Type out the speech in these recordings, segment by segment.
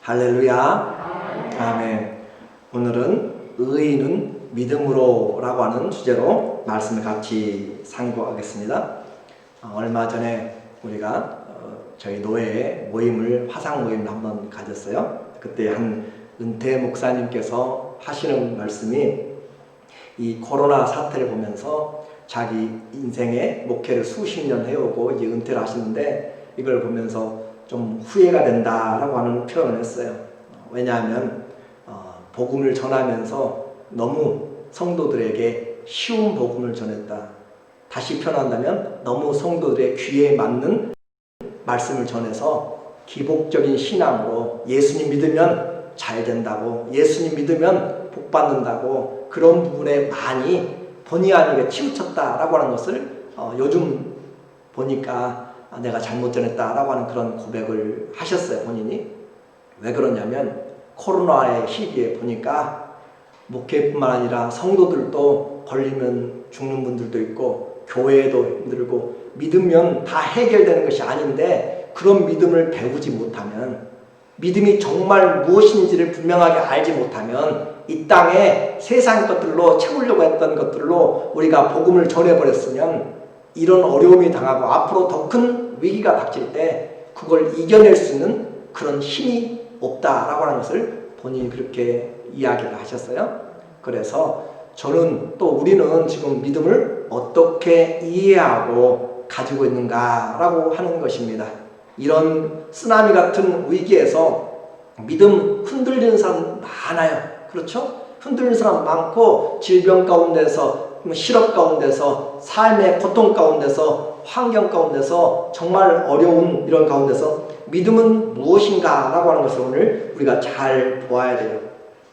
할렐루야. 아멘. 오늘은 의인은 믿음으로 라고 하는 주제로 말씀을 같이 상고하겠습니다. 얼마 전에 우리가 저희 노회의 모임을 화상 모임을 한번 가졌어요. 그때 한 은퇴 목사님께서 하시는 말씀이 이 코로나 사태를 보면서 자기 인생의 목회를 수십 년 해오고 이제 은퇴를 하시는데 이걸 보면서 좀 후회가 된다라고 하는 표현을 했어요. 왜냐하면 복음을 전하면서 너무 성도들에게 쉬운 복음을 전했다. 다시 표현한다면 너무 성도들의 귀에 맞는 말씀을 전해서 기복적인 신앙으로 예수님 믿으면 잘 된다고, 예수님 믿으면 복 받는다고 그런 부분에 많이 본의 아니게 치우쳤다라고 하는 것을 요즘 보니까 내가 잘못 전했다라고 하는 그런 고백을 하셨어요. 본인이. 왜 그러냐면 코로나의 시기에 보니까 목회뿐만 아니라 성도들도 걸리면 죽는 분들도 있고 교회도 힘들고 믿으면 다 해결되는 것이 아닌데 그런 믿음을 배우지 못하면, 믿음이 정말 무엇인지를 분명하게 알지 못하면 이 땅에 세상 것들로 채우려고 했던 것들로 우리가 복음을 전해버렸으면 이런 어려움이 당하고 앞으로 더 큰 위기가 닥칠 때 그걸 이겨낼 수 있는 그런 힘이 없다라고 하는 것을 본인이 그렇게 이야기를 하셨어요. 그래서 저는 또 우리는 지금 믿음을 어떻게 이해하고 가지고 있는가라고 하는 것입니다. 이런 쓰나미 같은 위기에서 믿음 흔들리는 사람 많아요. 그렇죠? 흔들리는 사람 많고 질병 가운데서, 실업 가운데서, 삶의 고통 가운데서, 환경 가운데서, 정말 어려운 이런 가운데서 믿음은 무엇인가 라고 하는 것을 오늘 우리가 잘 보아야 돼요.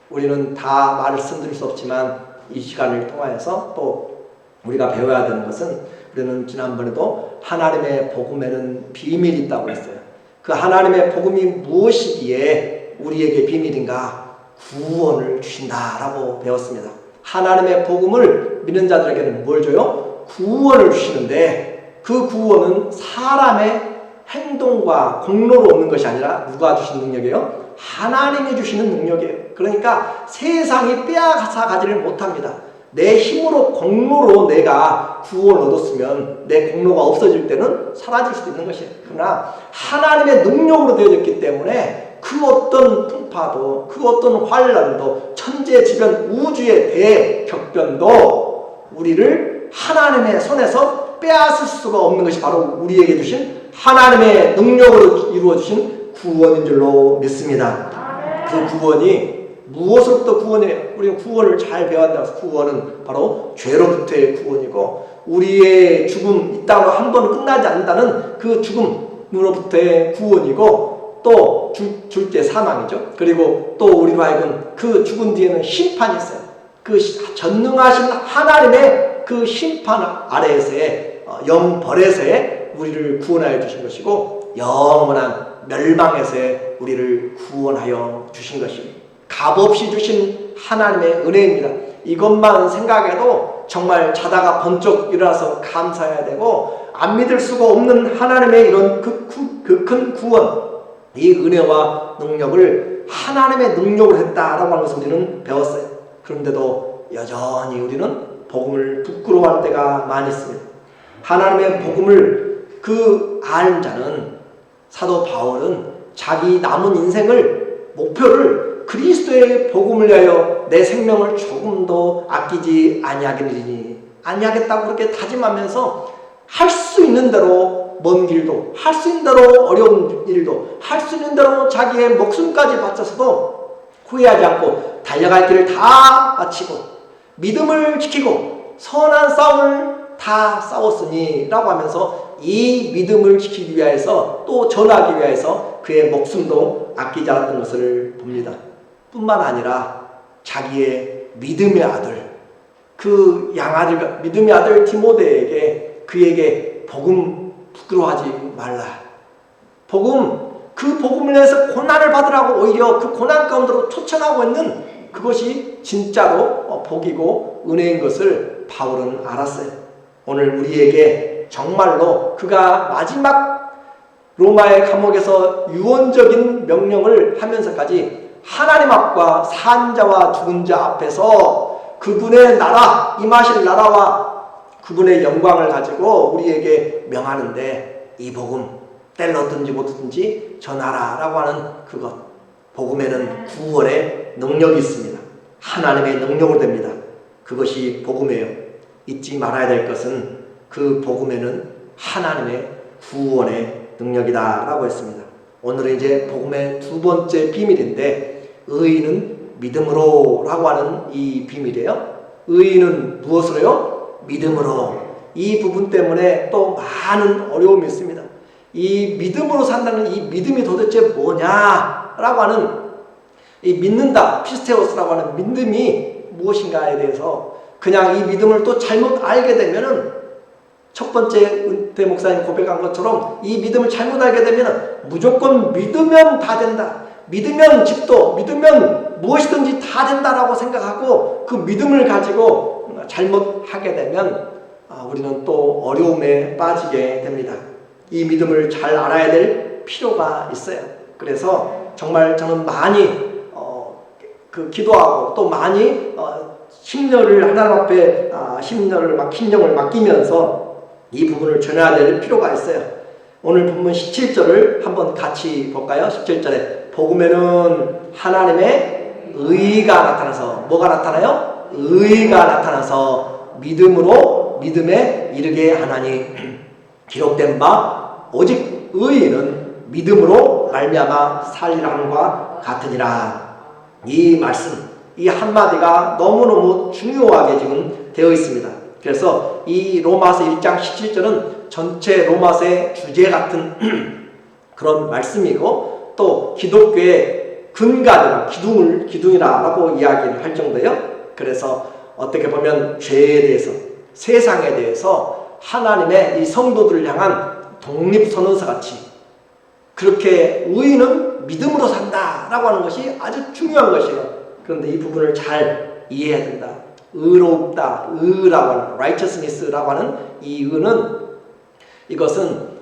우리는 다 말씀드릴 수 없지만 이 시간을 통하여서 또 우리가 배워야 되는 것은, 우리는 지난번에도 하나님의 복음에는 비밀이 있다고 했어요. 그 하나님의 복음이 무엇이기에 우리에게 비밀인가? 구원을 주신다라고 배웠습니다. 하나님의 복음을 믿는 자들에게는 뭘 줘요? 구원을 주시는데 그 구원은 사람의 행동과 공로로 오는 것이 아니라 누가 주신 능력이에요? 하나님이 주시는 능력이에요. 그러니까 세상이 빼앗아 가지를 못합니다. 내 힘으로 공로로 내가 구원을 얻었으면 내 공로가 없어질 때는 사라질 수도 있는 것이에요. 그러나 하나님의 능력으로 되어졌기 때문에 그 어떤 풍파도, 그 어떤 환란도, 천재지변 우주의 대격변도 우리를 하나님의 손에서 빼앗을 수가 없는 것이 바로 우리에게 주신 하나님의 능력으로 이루어주신 구원인 줄로 믿습니다. 그 구원이 무엇으로부터 구원이에요? 우리는 구원을 잘 배웠다. 구원은 바로 죄로부터의 구원이고, 우리의 죽음, 이 땅으로 한 번 끝나지 않는다는 그 죽음으로부터의 구원이고, 또 줄제 사망이죠. 그리고 또 우리로 하여금 그 죽은 뒤에는 심판이 있어요. 그 전능하신 하나님의 그 심판 아래에서의 영벌에서의 우리를 구원하여 주신 것이고, 영원한 멸망에서의 우리를 구원하여 주신 것입니다. 값없이 주신 하나님의 은혜입니다. 이것만 생각해도 정말 자다가 번쩍 일어나서 감사해야 되고, 안 믿을 수가 없는 하나님의 이런 그 큰 구원, 이 은혜와 능력을 하나님의 능력으로 했다라고 하는 것을 우리는 배웠어요. 그런데도 여전히 우리는 복음을 부끄러워할 때가 많이 있습니다. 하나님의 복음을 아는 자는, 사도 바울은 자기 남은 인생을, 목표를 그리스도의 복음을 위하여 내 생명을 조금도 아끼지 아니하겠다고 그렇게 다짐하면서 할 수 있는 대로 먼 길도, 할 수 있는 대로 어려운 일도, 할 수 있는 대로 자기의 목숨까지 바쳐서도 후회하지 않고 달려갈 길을 다 마치고 믿음을 지키고 선한 싸움을 다 싸웠으니 라고 하면서 이 믿음을 지키기 위해서, 또 전하기 위해서 그의 목숨도 아끼지 않았던 것을 봅니다. 뿐만 아니라 자기의 믿음의 아들, 그 양아들, 믿음의 아들 디모데에게, 그에게 복음 부끄러워하지 말라. 그 복음을 위해서 고난을 받으라고 오히려 그 고난 가운데로 초청하고 있는 그것이 진짜로 복이고 은혜인 것을 바울은 알았어요. 오늘 우리에게 정말로 그가 마지막 로마의 감옥에서 유언적인 명령을 하면서까지 하나님 앞과 산자와 죽은 자 앞에서 그분의 나라, 임하실 나라와 그분의 영광을 가지고 우리에게 명하는데, 이 복음 때를 얻든지 못 얻든지 전하라라고 하는 그것, 복음에는 구원의 능력이 있습니다. 하나님의 능력으로 됩니다. 그것이 복음이에요. 잊지 말아야 될 것은 그 복음에는 하나님의 구원의 능력이다 라고 했습니다. 오늘은 이제 복음의 두 번째 비밀인데, 의인은 믿음으로 라고 하는 이 비밀이에요. 의인은 무엇으로요? 믿음으로. 이 부분 때문에 또 많은 어려움이 있습니다. 이 믿음으로 산다는 이 믿음이 도대체 뭐냐라고 하는, 이 믿는다, 피스테오스라고 하는 믿음이 무엇인가에 대해서 그냥 이 믿음을 또 잘못 알게 되면은, 첫 번째 은퇴 목사님 고백한 것처럼 이 믿음을 잘못 알게 되면 무조건 믿으면 다 된다, 믿으면 집도, 믿으면 무엇이든지 다 된다라고 생각하고 그 믿음을 가지고 잘못하게 되면 우리는 또 어려움에 빠지게 됩니다. 이 믿음을 잘 알아야 될 필요가 있어요. 그래서 정말 저는 많이 기도하고 또 많이 심려를 하나님 앞에 심령을 맡기면서 이 부분을 전해야 될 필요가 있어요. 오늘 본문 17절을 한번 같이 볼까요? 17절에 복음에는 하나님의 의가 나타나서, 뭐가 나타나요? 의가 나타나서 믿음으로 믿음에 이르게 하나니, 기록된 바 오직 의인은 믿음으로 말미암아 살리라함과 같으니라. 이 말씀, 이 한마디가 너무너무 중요하게 지금 되어 있습니다. 그래서 이 로마서 1장 17절은 전체 로마서의 주제 같은 그런 말씀이고, 또 기독교의 근간이라, 기둥이라고 이야기를 할 정도예요. 그래서 어떻게 보면 죄에 대해서, 세상에 대해서 하나님의 이 성도들을 향한 독립선언서 같이, 그렇게 의인은 믿음으로 산다라고 하는 것이 아주 중요한 것이에요. 그런데 이 부분을 잘 이해해야 된다. 의롭다, 의라고 하는, righteousness라고 하는 이 의는, 이것은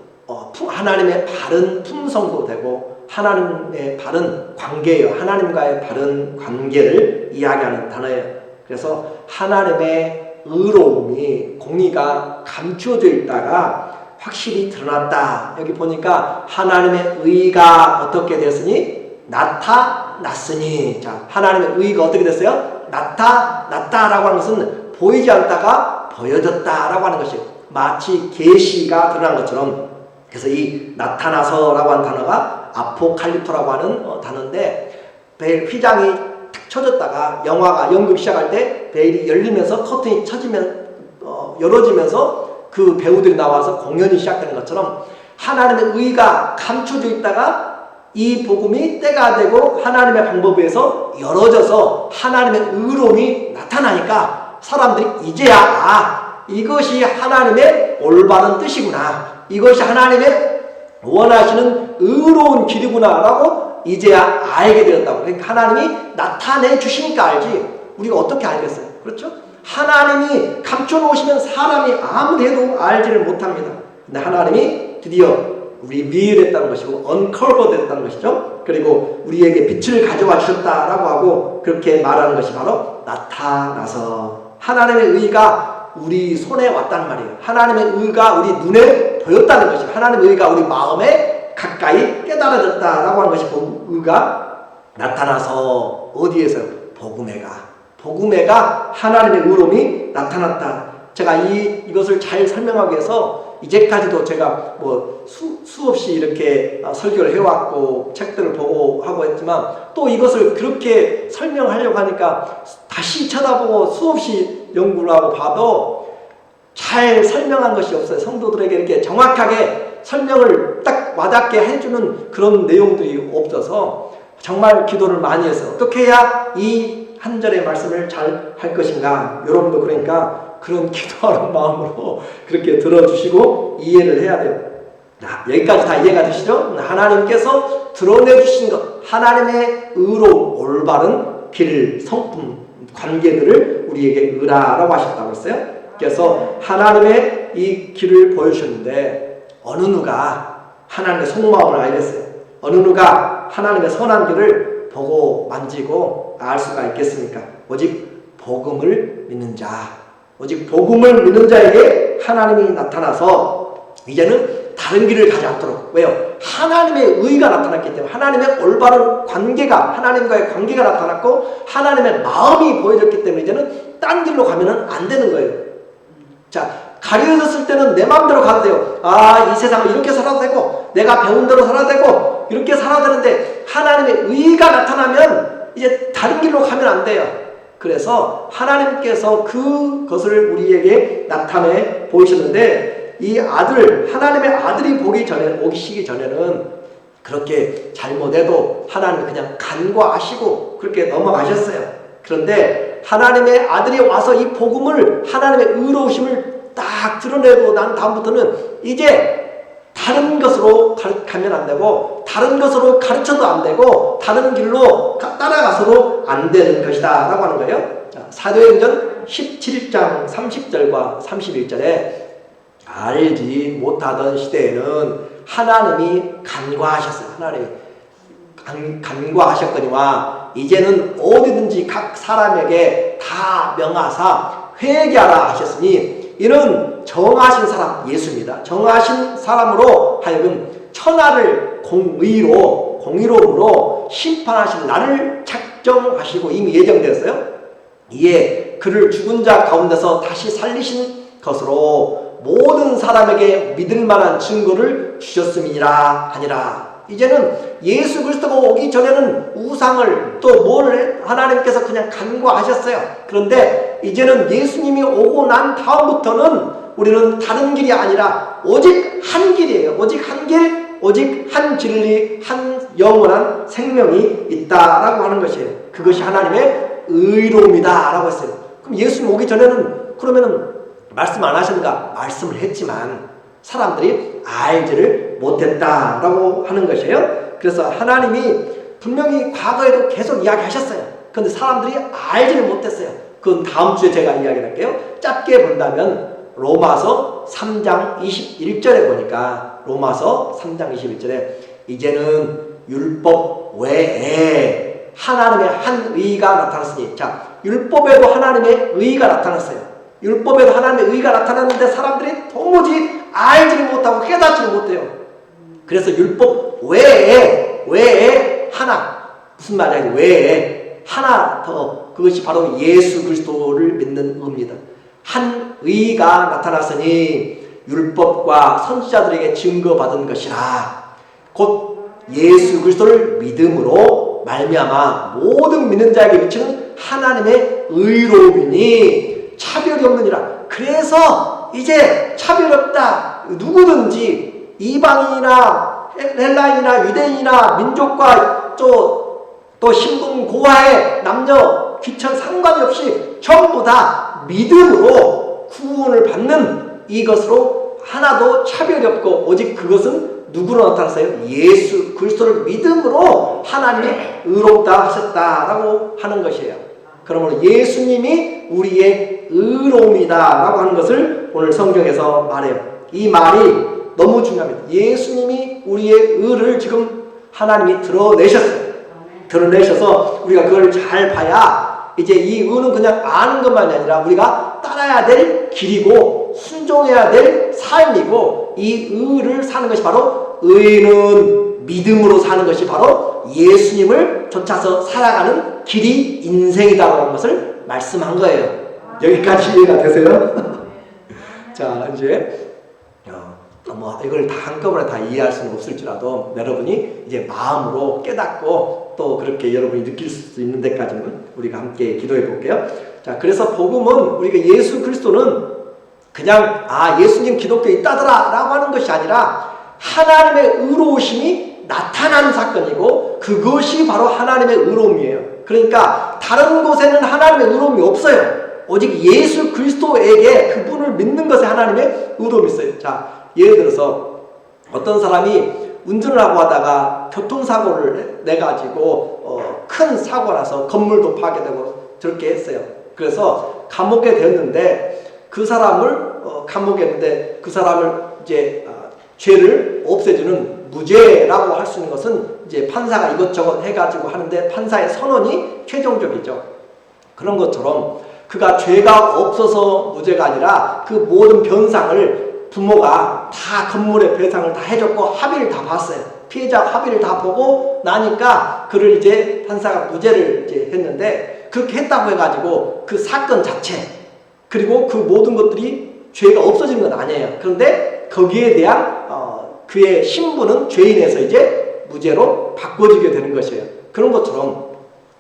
하나님의 바른 품성도 되고 하나님의 바른 관계예요. 하나님과의 바른 관계를 이야기하는 단어예요. 그래서 하나님의 의로움이, 공의가 감추어져 있다가 확실히 드러났다. 여기 보니까 하나님의 의가 어떻게 되었으니? 나타났으니. 자, 하나님의 의가 어떻게 됐어요? 나타났다라고 하는 것은 보이지 않다가 보여졌다라고 하는 것이에요. 마치 계시가 드러난 것처럼. 그래서 이 나타나서라고 하는 단어가 아포칼립토라고 하는 단어인데, 베일 휘장이 탁 쳐졌다가 영화가 연극 시작할 때 베일이 열리면서 커튼이 열어지면서 그 배우들이 나와서 공연이 시작되는 것처럼, 하나님의 의가 감춰져 있다가 이 복음이 때가 되고 하나님의 방법에 의해서 열어져서 하나님의 의로움이 나타나니까 사람들이 이제야 이것이 하나님의 올바른 뜻이구나, 이것이 하나님의 원하시는 의로운 길이구나 라고 이제야 알게 되었다고. 그러니까 하나님이 나타내 주시니까 알지, 우리가 어떻게 알겠어요? 그렇죠? 하나님이 감춰놓으시면 사람이 아무리 해도 알지를 못합니다. 근데 하나님이 드디어 리빌했다는 것이고 언커버드 했다는 것이죠. 그리고 우리에게 빛을 가져와 주셨다라고 하고 그렇게 말하는 것이 바로 나타나서, 하나님의 의가 우리 손에 왔다는 말이에요. 하나님의 의가 우리 눈에 보였다는 것이에요. 하나님의 의가 우리 마음에 가까이 깨달아졌다라고 하는 것이 의가 나타나서, 어디에서요? 복음에가 하나님의 의로움이 나타났다. 제가 이것을 잘 설명하기 위해서 이제까지도 제가 수없이 이렇게 설교를 해왔고 책들을 보고 하고 했지만, 또 이것을 그렇게 설명하려고 하니까 다시 쳐다보고 수없이 연구를 하고 봐도 잘 설명한 것이 없어요. 성도들에게 이렇게 정확하게 설명을 딱 와닿게 해주는 그런 내용들이 없어서 정말 기도를 많이 했어요. 어떻게 해야 이 한 절의 말씀을 잘 할 것인가. 여러분도 그러니까 그런 기도하는 마음으로 그렇게 들어주시고 이해를 해야 돼요. 여기까지 다 이해가 되시죠? 하나님께서 드러내주신 것, 하나님의 의로운 올바른 길, 성품, 관계들을 우리에게 의라라고 하셨다고 했어요. 그래서 하나님의 이 길을 보여주셨는데, 어느 누가 하나님의 속마음을 알겠어요. 어느 누가 하나님의 선한 길을 보고 만지고 알 수가 있겠습니까? 오직 복음을 믿는 자, 오직 복음을 믿는 자에게 하나님이 나타나서 이제는 다른 길을 가지 않도록. 왜요? 하나님의 의가 나타났기 때문에, 하나님의 올바른 관계가, 하나님과의 관계가 나타났고 하나님의 마음이 보여졌기 때문에 이제는 딴 길로 가면 안 되는 거예요. 자, 가려졌을 때는 내 마음대로 가도 돼요. 이 세상을 이렇게 살아도 되고 내가 배운 대로 살아도 되고 이렇게 살아야 되는데, 하나님의 의가 나타나면 이제 다른 길로 가면 안 돼요. 그래서 하나님께서 그것을 우리에게 나타내 보이셨는데, 이 아들, 하나님의 아들이 오시기 전에는 그렇게 잘못해도 하나님이 그냥 간과하시고 그렇게 넘어가셨어요. 그런데 하나님의 아들이 와서 이 복음을, 하나님의 의로우심을 딱 드러내고 난 다음부터는 이제 다른 것으로 가면 안 되고, 다른 것으로 가르쳐도 안 되고, 다른 길로 따라가서도 안 되는 것이다 라고 하는 거예요. 자, 사도행전 17장 30절과 31절에 알지 못하던 시대에는 하나님이 간과하셨어요. 하나님이 간과하셨거니와 이제는 어디든지 각 사람에게 다 명하사 회개하라 하셨으니, 이는 정하신 사람 예수입니다. 정하신 사람으로 하여금 천하를 공의로움으로 심판하신 날을 작정하시고 이미 예정되었어요. 이에 그를 죽은 자 가운데서 다시 살리신 것으로 모든 사람에게 믿을 만한 증거를 주셨음이니라 하니라. 이제는 예수 그리스도가 오기 전에는 우상을 또 뭘 하나님께서 그냥 간과하셨어요. 그런데 이제는 예수님이 오고 난 다음부터는 우리는 다른 길이 아니라 오직 한 길이에요. 오직 한 길, 오직 한 진리, 한 영원한 생명이 있다라고 하는 것이에요. 그것이 하나님의 의로움이다 라고 했어요. 그럼 예수님 오기 전에는 그러면은 말씀 안 하셨는가? 말씀을 했지만 사람들이 알지를 못했다라고 하는 것이에요. 그래서 하나님이 분명히 과거에도 계속 이야기하셨어요. 그런데 사람들이 알지를 못했어요. 그건 다음 주에 제가 이야기할게요. 짧게 본다면 로마서 3장 21절에 보니까, 로마서 3장 21절에 이제는 율법 외에 하나님의 한 의가 나타났으니, 자, 율법에도 하나님의 의가 나타났어요. 율법에도 하나님의 의가 나타났는데 사람들이 도무지 알지를 못하고 깨닫지를 못해요. 그래서 율법 외에 하나, 무슨 말이야? 외에 하나 더, 그것이 바로 예수 그리스도를 믿는 의입니다. 한 의가 나타났으니 율법과 선지자들에게 증거받은 것이라. 곧 예수 그리스도를 믿음으로 말미암아 모든 믿는 자에게 미치는 하나님의 의로움이니 차별이 없느니라. 그래서 이제 차별 없다. 누구든지 이방인이나 헬라인이나 유대인이나 민족과 또 신분 고하의 남녀 귀천 상관이 없이 전부 다 믿음으로 구원을 받는 이것으로 하나도 차별이 없고, 오직 그것은 누구로 나타났어요? 예수 그리스도를 믿음으로 하나님이 의롭다 하셨다라고 하는 것이에요. 그러므로 예수님이 우리의 의로움이다라고 하는 것을 오늘 성경에서 말해요. 이 말이 너무 중요합니다. 예수님이 우리의 의를 지금 하나님이 드러내셨어요. 드러내셔서 우리가 그걸 잘 봐야 이제 이 의는 그냥 아는 것만이 아니라 우리가 따라야 될 길이고 순종해야 될 삶이고, 이 의를 사는 것이 바로, 의는 믿음으로 사는 것이 바로 예수님을 쫓아서 살아가는 길이 인생이다라는 것을 말씀한 거예요. 여기까지 이해가 되세요? 자, 이제 이걸 다 한꺼번에 다 이해할 수는 없을지라도 여러분이 이제 마음으로 깨닫고 또 그렇게 여러분이 느낄 수 있는 데까지는 우리가 함께 기도해 볼게요. 자, 그래서 복음은 우리가 예수 그리스도는 그냥 예수님 기독교 있다더라 라고 하는 것이 아니라 하나님의 의로우심이 나타난 사건이고, 그것이 바로 하나님의 의로움이에요. 그러니까 다른 곳에는 하나님의 의로움이 없어요. 오직 예수 그리스도에게, 그분을 믿는 것에 하나님의 의로움이 있어요. 자, 예를 들어서 어떤 사람이 운전을 하고 하다가 교통사고를 내가지고 큰 사고가 나서 건물도 파괴되고 저렇게 했어요. 그래서 감옥에 되었는데, 그 사람을 감옥에 했는데 그 사람을 이제 죄를 없애주는 무죄라고 할 수 있는 것은 이제 판사가 이것저것 해가지고 하는데 판사의 선언이 최종적이죠. 그런 것처럼 그가 죄가 없어서 무죄가 아니라 그 모든 변상을 부모가 다 건물의 배상을 다 해줬고 합의를 다 봤어요. 피해자 합의를 다 보고 나니까 그를 이제 판사가 무죄를 이제 했는데, 그렇게 했다고 해가지고 그 사건 자체 그리고 그 모든 것들이 죄가 없어지는 건 아니에요. 그런데 거기에 대한 그의 신분은 죄인에서 이제 무죄로 바꿔지게 되는 것이에요. 그런 것처럼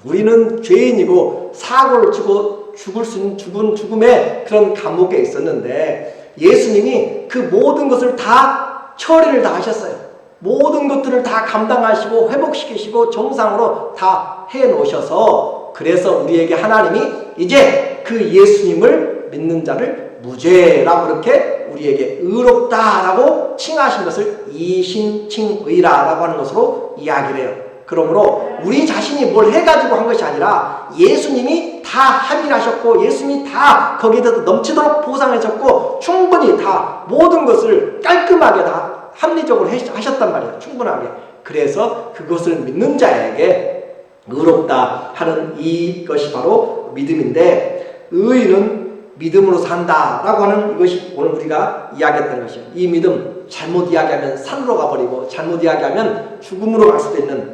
우리는 죄인이고 사고를 치고 죽을 수 있는 죽음의 그런 감옥에 있었는데, 예수님이 그 모든 것을 다 처리를 다 하셨어요. 모든 것들을 다 감당하시고 회복시키시고 정상으로 다 해놓으셔서, 그래서 우리에게 하나님이 이제 그 예수님을 믿는 자를 무죄라고 그렇게 우리에게 의롭다라고 칭하신 것을 이신칭의라라고 하는 것으로 이야기를 해요. 그러므로 우리 자신이 뭘 해가지고 한 것이 아니라 예수님이 다 합의를 하셨고, 예수님이 다 거기에 대해서 넘치도록 보상하셨고, 충분히 다 모든 것을 깔끔하게 다 합리적으로 하셨단 말이에요. 충분하게. 그래서 그것을 믿는 자에게 의롭다 하는 이것이 바로 믿음인데, 의인은 믿음으로 산다라고 하는 이것이 오늘 우리가 이야기했던 것이에요. 이 믿음, 잘못 이야기하면 산으로 가버리고 잘못 이야기하면 죽음으로 갈 수도 있는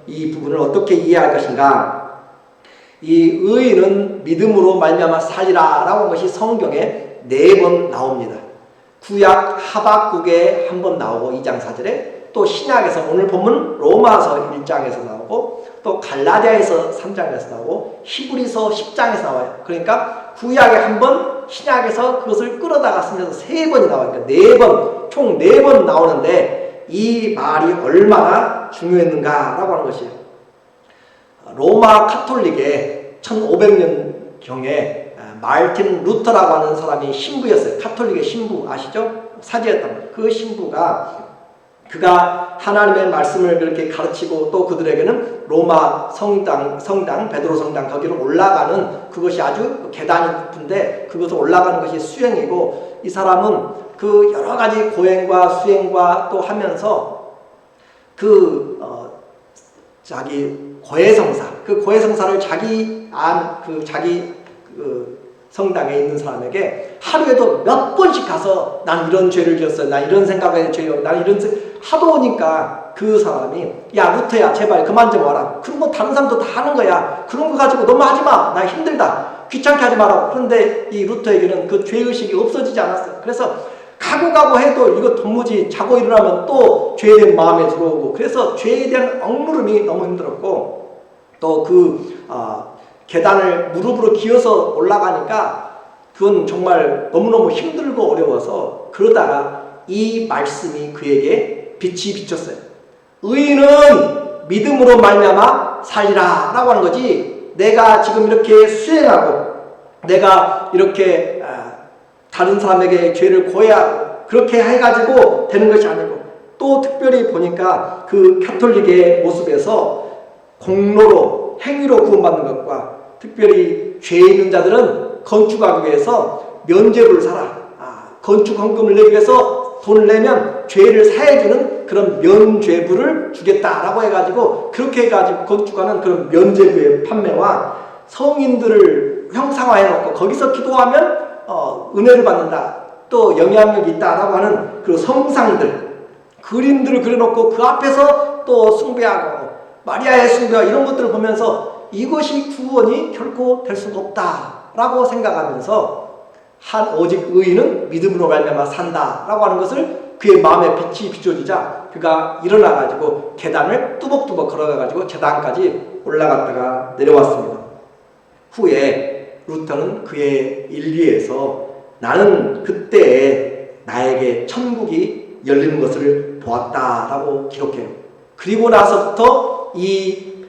이 부분을 어떻게 이해할 것인가. 이 의인은 믿음으로 말미암아 살리라 라고 한 것이 성경에 4번 나옵니다. 구약 하박국에 한 번 나오고 2장 4절에, 또 신약에서 오늘 본문 로마서 1장에서 나오고, 또 갈라디아에서 3장에서 나오고, 히브리서 10장에서 나와요. 그러니까 구약에 한 번, 신약에서 그것을 끌어다가 쓰면서 3번이 나와요. 그러니까 4번, 총 4번 나오는데 이 말이 얼마나 중요했는가라고 하는 것이에요. 로마 카톨릭의 1500년경에 마르틴 루터라고 하는 사람이 신부였어요. 카톨릭의 신부 아시죠? 사제였단 말이에요. 그 신부가 그가 하나님의 말씀을 그렇게 가르치고, 또 그들에게는 로마 성당 베드로 성당 거기로 올라가는 그것이 아주 계단이 높은데 그것을 올라가는 것이 수행이고, 이 사람은 그 여러 가지 고행과 수행과 또 하면서 자기 고해성사, 그 고해성사를 자기 성당에 있는 사람에게 하루에도 몇 번씩 가서 난 이런 죄를 지었어, 난 이런 생각에 죄요, 난 이런 하도 오니까 그 사람이, 야 루터야 제발 그만 좀 와라. 그런 거 다른 사람도 다 하는 거야. 그런 거 가지고 너무 하지 마. 나 힘들다. 귀찮게 하지 마라. 그런데 이 루터에게는 그 죄의식이 없어지지 않았어요. 그래서 가고 해도 이거 도무지 자고 일어나면 또 죄에 대한 마음에 들어오고, 그래서 죄에 대한 억누름이 너무 힘들었고, 또 계단을 무릎으로 기어서 올라가니까 그건 정말 너무너무 힘들고 어려워서, 그러다가 이 말씀이 그에게 빛이 비쳤어요. 의인은 믿음으로 말미암아 살리라 라고 하는 거지, 내가 지금 이렇게 수행하고 내가 이렇게 다른 사람에게 죄를 고해하고 그렇게 해가지고 되는 것이 아니고, 또 특별히 보니까 그 가톨릭의 모습에서 공로로 행위로 구원받는 것과, 특별히 죄 있는 자들은 건축하기 위해서 면죄부를 사라, 건축 헌금을 내기 위해서 돈을 내면 죄를 사해주는 그런 면죄부를 주겠다라고 해가지고, 그렇게 해가지고 건축하는 그런 면죄부의 판매와 성인들을 형상화해놓고 거기서 기도하면 은혜를 받는다, 또 영향력이 있다라고 하는 그 성상들, 그림들을 그려놓고 그 앞에서 또 숭배하고 마리아의 숭배와 이런 것들을 보면서 이것이 구원이 결코 될 수가 없다라고 생각하면서 오직 의인은 믿음으로 말미암아 산다라고 하는 것을 그의 마음에 빛이 비춰지자 그가 일어나가지고 계단을 뚜벅뚜벅 걸어가가지고 계단까지 올라갔다가 내려왔습니다. 후에 루터는 그의 일기에서 나는 그때 나에게 천국이 열리는 것을 보았다라고 기록해요. 그리고 나서부터 이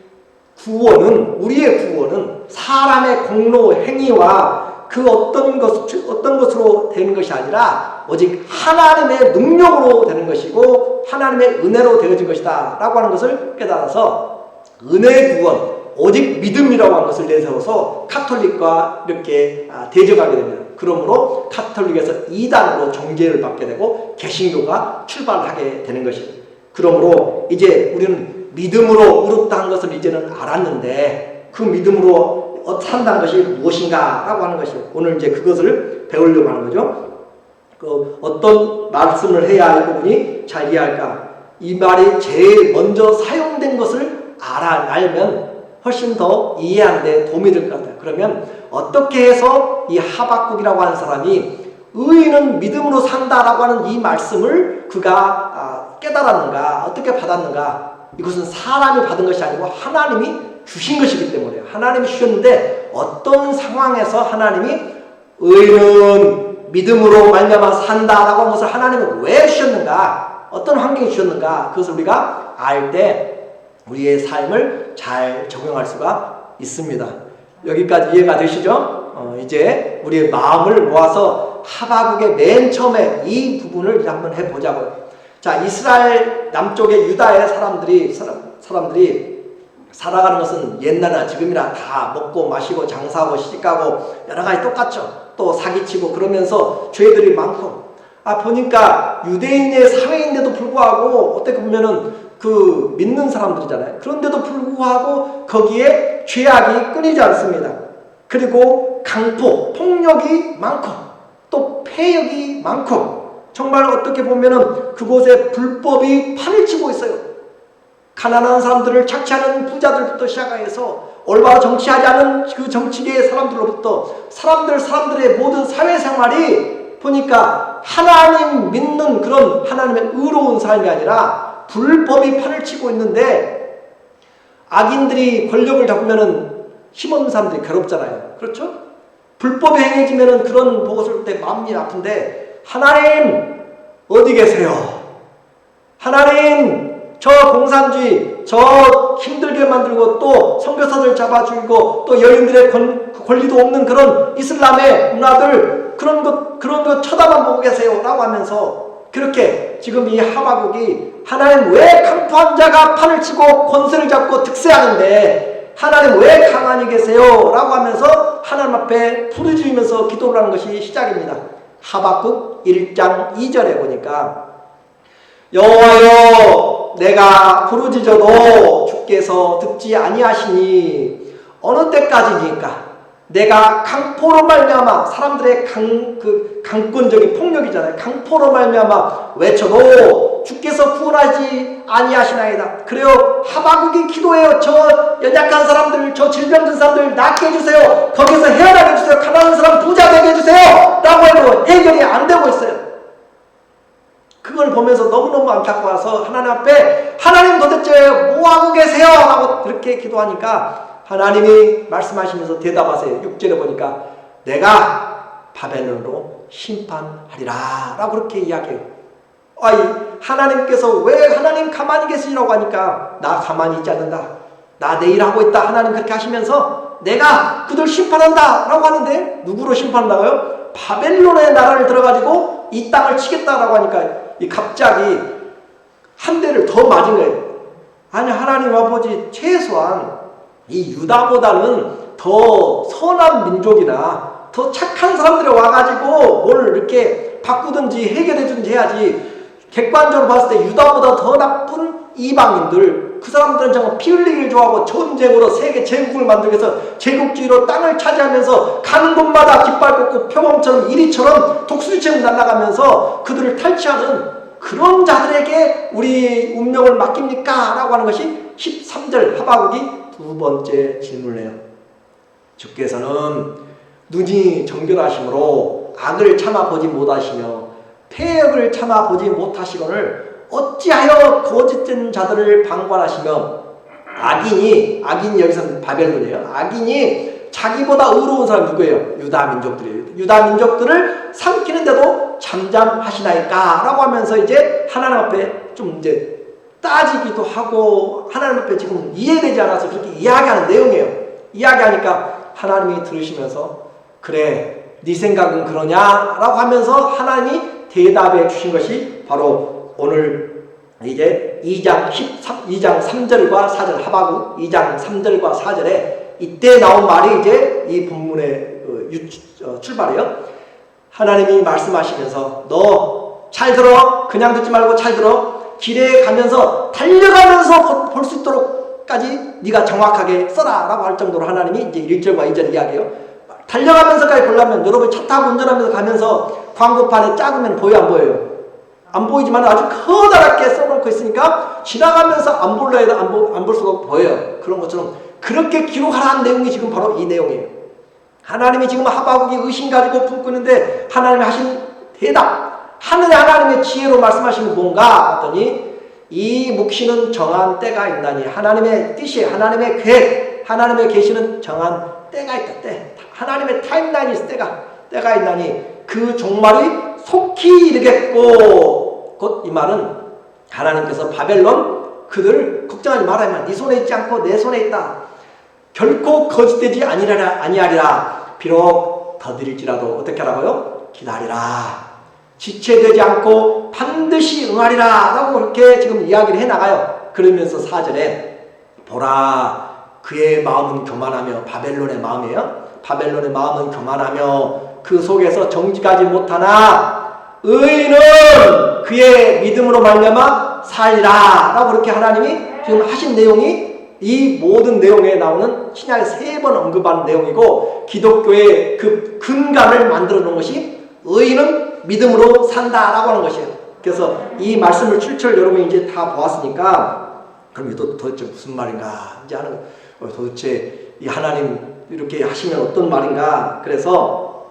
구원은, 우리의 구원은 사람의 공로 행위와 그 어떤 것으로 되는 것이 아니라 오직 하나님의 능력으로 되는 것이고 하나님의 은혜로 되어진 것이다 라고 하는 것을 깨달아서 은혜의 구원, 오직 믿음이라고 하는 것을 내세워서 카톨릭과 이렇게 대적하게 됩니다. 그러므로 카톨릭에서 2단으로 정죄를 받게 되고 개신교가 출발하게 되는 것입니다. 그러므로 이제 우리는 믿음으로 의롭다 한 것을 이제는 알았는데 그 믿음으로 산다는 것이 무엇인가라고 하는 것이 오늘 이제 그것을 배우려고 하는 거죠. 그 어떤 말씀을 해야 할 부분이 잘 이해할까? 이 말이 제일 먼저 사용된 것을 알면 훨씬 더 이해하는 데 도움이 될 것 같아요. 그러면 어떻게 해서 이 하박국이라고 하는 사람이 의인은 믿음으로 산다라고 하는 이 말씀을 그가 깨달았는가, 어떻게 받았는가? 이것은 사람이 받은 것이 아니고 하나님이 주신 것이기 때문에 하나님이 주셨는데 어떤 상황에서 하나님이 의인은 믿음으로 말미암아 산다라고 한 것을 하나님은 왜 주셨는가? 어떤 환경이 주셨는가? 그것을 우리가 알 때 우리의 삶을 잘 적용할 수가 있습니다. 여기까지 이해가 되시죠? 이제 우리의 마음을 모아서 하박국의 맨 처음에 이 부분을 한번 해보자고요. 자, 이스라엘 남쪽의 유다의 사람들이 살아가는 것은 옛날이나 지금이나 다 먹고 마시고 장사하고 시집가고 여러 가지 똑같죠. 또 사기치고 그러면서 죄들이 많고 보니까 유대인의 사회인데도 불구하고 어떻게 보면은 그 믿는 사람들이잖아요. 그런데도 불구하고 거기에 죄악이 끊이지 않습니다. 그리고 강포, 폭력이 많고 또 폐역이 많고 정말 어떻게 보면은 그곳에 불법이 판을 치고 있어요. 가난한 사람들을 착취하는 부자들부터 시작해서 올바로 정치하지 않은 그 정치계의 사람들로부터 사람들의 모든 사회생활이 보니까 하나님 믿는 그런 하나님의 의로운 삶이 아니라 불법이 판을 치고 있는데 악인들이 권력을 잡으면은 힘없는 사람들이 괴롭잖아요. 그렇죠? 불법이 행해지면은 그런 보고를 볼 때 마음이 아픈데 하나님 어디 계세요? 하나님 저 공산주의 저 힘들게 만들고 또 선교사들 잡아 죽이고 또 여인들의 권리도 없는 그런 이슬람의 문화들 그런 거 쳐다만 보고 계세요 라고 하면서 그렇게 지금 이 하박국이 하나님 왜 강포한 자가 판을 치고 권세를 잡고 득세하는데 하나님 왜 가만히 계세요? 라고 하면서 하나님 앞에 부르짖으면서 기도를 하는 것이 시작입니다. 하박국 1장 2절에 보니까 여호와여 내가 부르짖어도 주께서 듣지 아니하시니 어느 때까지니까 내가 강포로 말미암아 사람들의 강권적인 폭력이잖아요. 강포로 말미암아 외쳐도 주께서 구원하지 아니하시나이다. 그래요 하박국이 기도해요. 저 연약한 사람들 저 질병든 사람들 낫게 해주세요. 거기서 헤어나게 해주세요. 가난한 사람 부자 되게 해주세요 라고 해도 해결이 안 되고 있어요. 그걸 보면서 너무너무 안타까워서 하나님 앞에 하나님 도대체 뭐하고 계세요? 라고 그렇게 기도하니까 하나님이 말씀하시면서 대답하세요. 6절에 보니까 내가 바벨론으로 심판하리라 라고 그렇게 이야기해요. 하나님께서 왜 하나님 가만히 계시라고 하니까 나 가만히 있지 않는다. 나 내일 하고 있다. 하나님 그렇게 하시면서 내가 그들 심판한다 라고 하는데 누구로 심판한다고요? 바벨론의 나라를 들어가지고 이 땅을 치겠다라고 하니까 갑자기 한 대를 더 맞은 거예요. 아니 하나님 아버지 최소한 이 유다보다는 더 선한 민족이나 더 착한 사람들이 와가지고 뭘 이렇게 바꾸든지 해결해주든지 해야지 객관적으로 봤을 때 유다보다 더 나쁜 이방인들 그 사람들은 정말 피 흘리기를 좋아하고 전쟁으로 세계 제국을 만들기 위해서 제국주의로 땅을 차지하면서 가는 곳마다 깃발 꽂고 표범처럼 이리처럼 독수리처럼 날아가면서 그들을 탈취하는 그런 자들에게 우리 운명을 맡깁니까? 라고 하는 것이 13절 하박국이 두 번째 질문을 해요. 주께서는 눈이 정결하심으로 악을 참아보지 못하시며 폐역을 참아보지 못하시거늘 어찌하여 거짓된 자들을 방관하시며 악인이 여기서는 바벨론이에요. 악인이 자기보다 의로운 사람 누구예요? 유다 민족들이에요. 유다 민족들을 삼키는데도 잠잠하시나이까? 라고 하면서 이제 하나님 앞에 좀 이제 따지기도 하고 하나님 앞에 지금 이해되지 않아서 그렇게 이야기하는 내용이에요. 이야기하니까 하나님이 들으시면서 그래 네 생각은 그러냐? 라고 하면서 하나님이 대답해 주신 것이 바로 오늘 이제 2장 3절과 4절 하박국 2장 3절과 4절에 이때 나온 말이 이제 이 본문의 출발이에요. 하나님이 말씀하시면서 너 잘 들어. 그냥 듣지 말고 잘 들어. 길에 가면서 달려가면서 볼 수 있도록까지 네가 정확하게 써라 라고 할 정도로 하나님이 이제 1절과 2절 이야기해요. 달려가면서까지 보려면 여러분 차 타고 운전하면서 가면서 광고판에 작으면 보여 안 보여요? 안 보이지만 아주 커다랗게 써놓고 있으니까 지나가면서 안 볼라 해도 안 볼 수가 보여요. 그런 것처럼 그렇게 기록하라는 내용이 지금 바로 이 내용이에요. 하나님이 지금 하박국이 의심 가지고 품고 있는데 하나님이 하신 대답, 하늘의 하나님의 지혜로 말씀하시는 뭔가 했더니 이 묵시는 정한 때가 있나니 하나님의 뜻이 하나님의 계획, 하나님의 계시는 정한 때가 있다. 때. 하나님의 타임라인이 있을 때가 있나니 그 종말이 속히 이르겠고 곧 이 말은 하나님께서 바벨론 그들 걱정하지 말아야만 네 손에 있지 않고 내 손에 있다. 결코 거짓되지 아니하리라. 비록 더딜지라도 어떻게 하라고요? 기다리라. 지체되지 않고 반드시 응하리라 라고 그렇게 지금 이야기를 해나가요. 그러면서 4절에 보라 그의 마음은 교만하며 바벨론의 마음이에요. 바벨론의 마음은 교만하며 그 속에서 정직하지 못하나 의인은 그의 믿음으로 말미암아 살리라 라고 그렇게 하나님이 지금 하신 내용이 이 모든 내용에 나오는 신약에 3번 언급하는 내용이고 기독교의 그 근간을 만들어 놓은 것이 의인은 믿음으로 산다라고 하는 것이에요. 그래서 이 말씀을 출처를 여러분이 이제 다 보았으니까 그럼 이거 도대체 무슨 말인가 이제 하는 도대체 이 하나님 이렇게 하시면 어떤 말인가. 그래서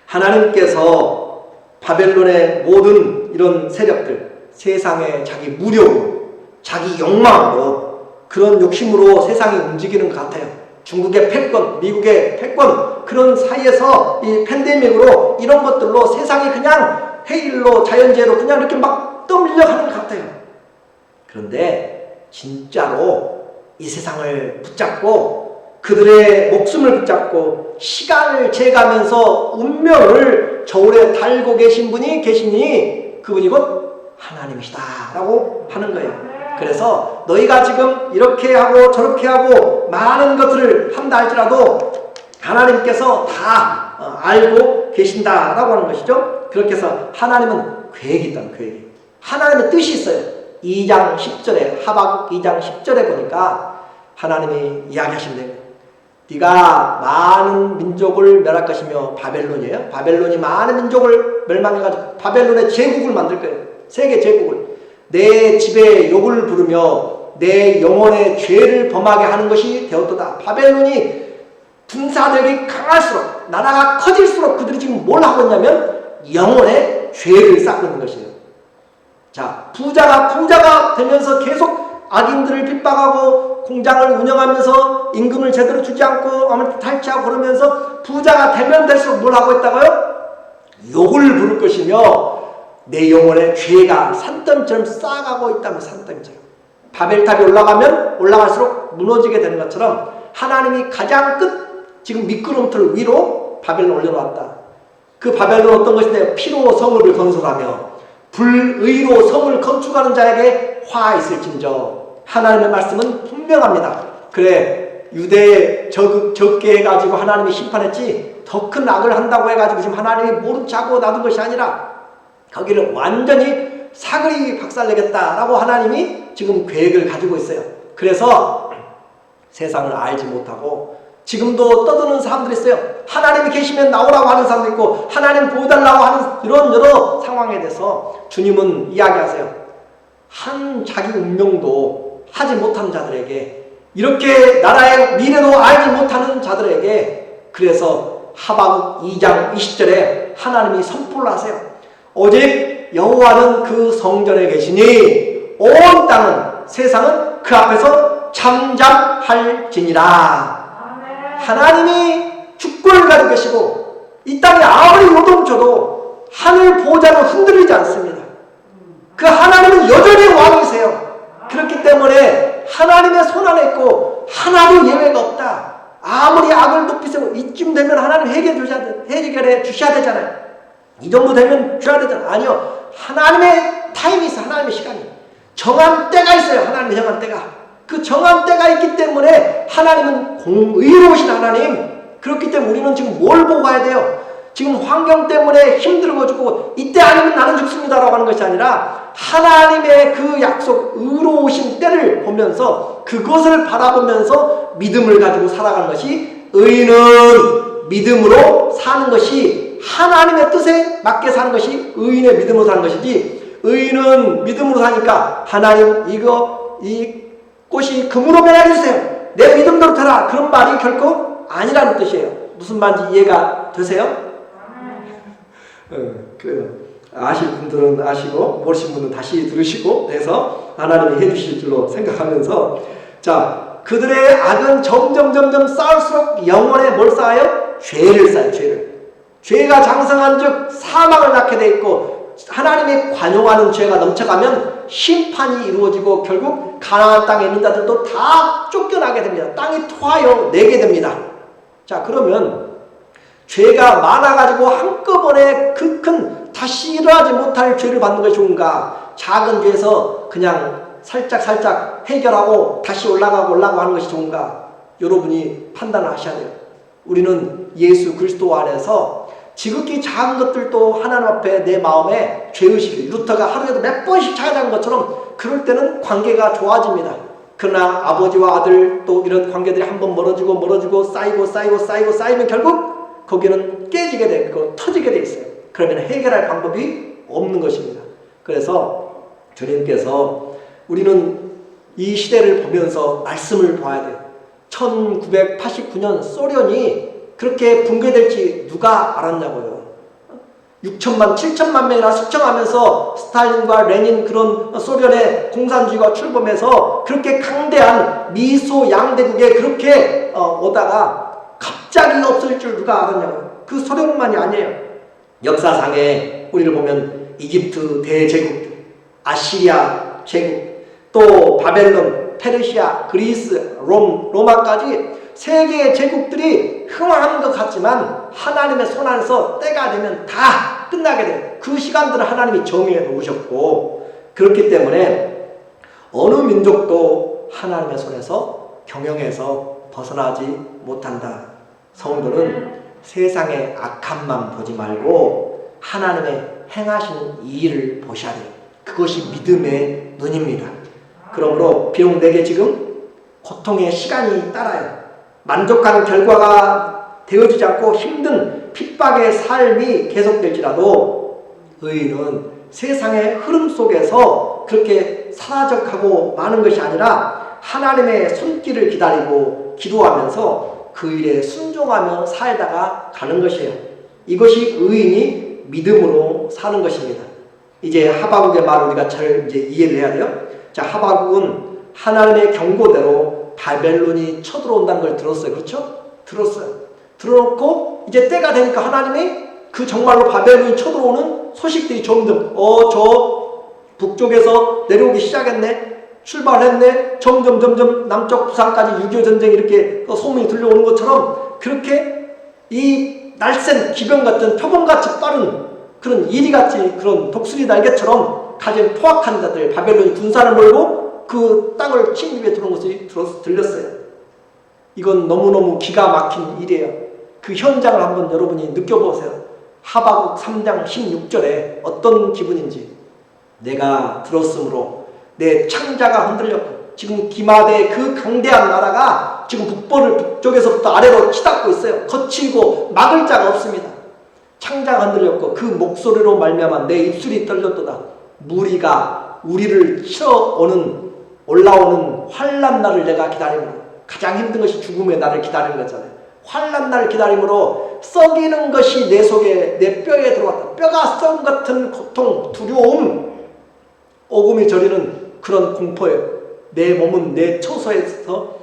하나님께서 바벨론의 모든 이런 세력들 세상에 자기 무력으로 자기 욕망으로 그런 욕심으로 세상이 움직이는 것 같아요. 중국의 패권, 미국의 패권 그런 사이에서 이 팬데믹으로 이런 것들로 세상이 그냥 해일로 자연재해로 그냥 이렇게 막 떠밀려가는 것 같아요. 그런데 진짜로 이 세상을 붙잡고 그들의 목숨을 붙잡고 시간을 재가면서 운명을 저울에 달고 계신 분이 계시니 그분이 곧 하나님이시다 라고 하는 거예요. 그래서 너희가 지금 이렇게 하고 저렇게 하고 많은 것들을 한다 할지라도 하나님께서 다 알고 계신다라고 하는 것이죠. 그렇게 해서 하나님은 계획이 있다는 계획이. 하나님의 뜻이 있어요. 2장 10절에 하박국 2장 10절에 보니까 하나님이 이야기하신 대로 네가 많은 민족을 멸할 것이며 바벨론이에요. 바벨론이 많은 민족을 멸망해가지고 바벨론의 제국을 만들 거예요. 세계 제국을. 내 집에 욕을 부르며 내 영혼의 죄를 범하게 하는 것이 되었도다. 바벨론이 군사력이 강할수록 나라가 커질수록 그들이 지금 뭘 하고 있냐면 영혼의 죄를 쌓고 있는 것이에요. 자, 부자가 되면서 계속 악인들을 핍박하고 공장을 운영하면서 임금을 제대로 주지 않고 아무튼 탈취하고 그러면서 부자가 되면 될수록 뭘 하고 있다고요? 욕을 부를 것이며 내 영혼의 죄가 산더미처럼 쌓아가고 있다면 산더미처럼 바벨탑이 올라가면 올라갈수록 무너지게 되는 것처럼 하나님이 가장 끝 지금 미끄럼틀 위로 바벨론 올려놓았다. 그 바벨론 어떤 것인데 피로 성을 건설하며 불의로 성을 건축하는 자에게 화 있을진저. 하나님의 말씀은 분명합니다. 그래 유대에 적게 해가지고 하나님이 심판했지 더 큰 악을 한다고 해가지고 지금 하나님이 모른 체 하고 놔둔 것이 아니라 거기를 완전히 사그리 박살내겠다라고 하나님이 지금 계획을 가지고 있어요. 그래서 세상을 알지 못하고 지금도 떠드는 사람들이 있어요. 하나님이 계시면 나오라고 하는 사람도 있고 하나님 보여달라고 하는 이런 여러 상황에 대해서 주님은 이야기하세요. 한 자기 운명도 하지 못하는 자들에게 이렇게 나라의 미래도 알지 못하는 자들에게 그래서 하박국 2장 20절에 하나님이 선포를 하세요. 오직 여호와는 그 성전에 계시니 온 땅은 세상은 그 앞에서 잠잠할지니라. 하나님이 주권을 가지고 계시고 이 땅이 아무리 요동쳐도 하늘 보좌는 흔들리지 않습니다. 그 하나님은 여전히 왕이세요. 그렇기 때문에 하나님의 손 안에 있고 하나도 예외가 없다. 아무리 악을 높이 세우고 이쯤 되면 하나님 해결해 주셔야 되잖아요. 이 정도 되면 줘야 되잖아요. 아니요. 하나님의 타임이 있어요. 하나님의 시간이. 정한 때가 있어요. 하나님의 정한 때가. 그 정한 때가 있기 때문에 하나님은 공의로우신 하나님. 그렇기 때문에 우리는 지금 뭘 보고 가야 돼요? 지금 환경 때문에 힘들어가지고 이때 아니면 나는 죽습니다라고 하는 것이 아니라 하나님의 그 약속 의로우신 때를 보면서 그것을 바라보면서 믿음을 가지고 살아가는 것이, 의인은 믿음으로 사는 것이, 하나님의 뜻에 맞게 사는 것이 의인의 믿음으로 사는 것이지, 의인은 믿음으로 사니까 하나님 이 꽃이 금으로 변하게 해주세요, 내 믿음대로 되라, 그런 말이 결코 아니라는 뜻이에요. 무슨 말인지 이해가 되세요? 아실 분들은 아시고 모르신 분은 다시 들으시고 해서 하나님이 해주실 줄로 생각하면서, 자, 그들의 악은 점점 쌓을수록 영혼에 뭘 쌓아요? 죄를 쌓아요. 죄가 장성한 즉 사망을 낳게 돼 있고, 하나님이 관용하는 죄가 넘쳐가면 심판이 이루어지고 결국 가나안 땅에 있는 자들도 다 쫓겨나게 됩니다. 땅이 토하여 내게 됩니다. 자, 그러면 죄가 많아가지고 한꺼번에 그 큰 다시 일어나지 못할 죄를 받는 것이 좋은가, 작은 죄에서 그냥 살짝 해결하고 다시 올라가고 하는 것이 좋은가, 여러분이 판단을 하셔야 돼요. 우리는 예수 그리스도 안에서 지극히 작은 것들도 하나님 앞에 내 마음에 죄의식이, 루터가 하루에도 몇 번씩 찾아가는 것처럼 그럴 때는 관계가 좋아집니다. 그러나 아버지와 아들 또 이런 관계들이 한번 멀어지고 쌓이면 결국 거기는 깨지게 되고 터지게 돼 있어요. 그러면 해결할 방법이 없는 것입니다. 그래서 주님께서 우리는 이 시대를 보면서 말씀을 봐야 돼요. 1989년 소련이 그렇게 붕괴될지 누가 알았냐고요. 6천만 7천만 명이나 수청하면서 스탈린과 레닌, 그런 소련의 공산주의가 출범해서 그렇게 강대한 미소 양대국에 그렇게 오다가 갑자기 없을 줄 누가 알았냐고요. 그 소련만이 아니에요. 역사상에 우리를 보면 이집트 대제국, 아시리아 제국, 또 바벨론, 페르시아, 그리스, 로마까지 세계의 제국들이 흥황하는 것 같지만 하나님의 손 안에서 때가 되면 다 끝나게 돼요. 그 시간들을 하나님이 정해 놓으셨고, 그렇기 때문에 어느 민족도 하나님의 손에서 경영에서 벗어나지 못한다. 성도는 세상의 악함만 보지 말고 하나님의 행하시는 이 일을 보셔야 돼요. 그것이 믿음의 눈입니다. 그러므로 비록 내게 지금 고통의 시간이 따라요, 만족하는 결과가 되어지지 않고 힘든 핍박의 삶이 계속될지라도, 의인은 세상의 흐름 속에서 그렇게 사라져가고 마는 것이 아니라 하나님의 손길을 기다리고 기도하면서 그 일에 순종하며 살다가 가는 것이에요. 이것이 의인이 믿음으로 사는 것입니다. 이제 하바국의 말을 우리가 잘 이제 이해를 해야 돼요. 자, 하바국은 하나님의 경고대로 바벨론이 쳐들어온다는 걸 들었어요. 그렇죠? 들었어요. 들어놓고 이제 때가 되니까 하나님이 그 정말로 바벨론이 쳐들어오는 소식들이 점점 저 북쪽에서 내려오기 시작했네, 출발했네, 점점 남쪽 부산까지 6.25 전쟁이 이렇게 소문이 들려오는 것처럼, 그렇게 이 날쌘 기병 같은 표범같이 빠른 그런 이리같이 그런 독수리 날개처럼 가진 포악한 자들, 바벨론이 군사를 몰고 그 땅을 침입해 들어온 것이 들렸어요. 이건 너무너무 기가 막힌 일이에요. 그 현장을 한번 여러분이 느껴보세요. 하바국 3장 16절에 어떤 기분인지. 내가 들었으므로 내 창자가 흔들렸고, 지금 기마대의 그 강대한 나라가 지금 북쪽에서부터 아래로 치닫고 있어요. 거칠고 막을 자가 없습니다. 창자가 흔들렸고 그 목소리로 말미암아 내 입술이 떨렸도다. 무리가 우리를 치러 올라오는 환난 날을 내가 기다림으로, 가장 힘든 것이 죽음의 날을 기다리는 거잖아요. 환난 날을 기다림으로 썩이는 것이 내 속에, 내 뼈에 들어왔다. 뼈가 썩은 같은 고통, 두려움, 오금이 저리는 그런 공포예요. 내 몸은 내 처소에서